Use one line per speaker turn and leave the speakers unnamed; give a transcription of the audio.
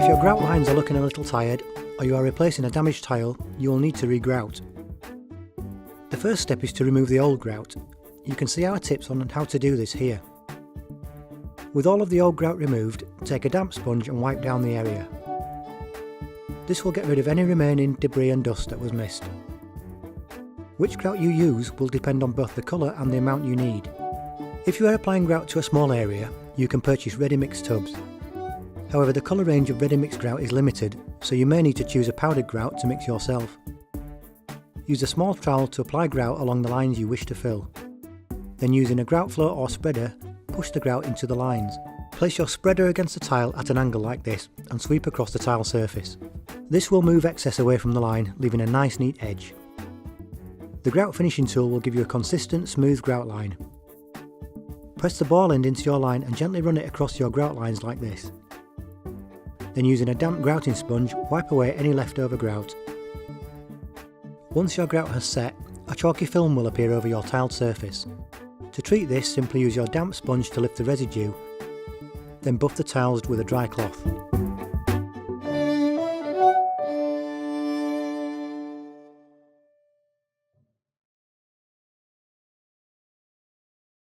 If your grout lines are looking a little tired, or you are replacing a damaged tile, you will need to regrout. The first step is to remove the old grout. You can see our tips on how to do this here. With all of the old grout removed, take a damp sponge and wipe down the area. This will get rid of any remaining debris and dust that was missed. Which grout you use will depend on both the colour and the amount you need. If you are applying grout to a small area, you can purchase ready-mix tubs. However, the colour range of ready-mix grout is limited, so you may need to choose a powdered grout to mix yourself. Use a small trowel to apply grout along the lines you wish to fill. Then using a grout float or spreader, push the grout into the lines. Place your spreader against the tile at an angle like this and sweep across the tile surface. This will move excess away from the line, leaving a nice neat edge. The grout finishing tool will give you a consistent, smooth grout line. Press the ball end into your line and gently run it across your grout lines like this. Then using a damp grouting sponge, wipe away any leftover grout. Once your grout has set, a chalky film will appear over your tiled surface. To treat this, simply use your damp sponge to lift the residue, then buff the tiles with a dry cloth.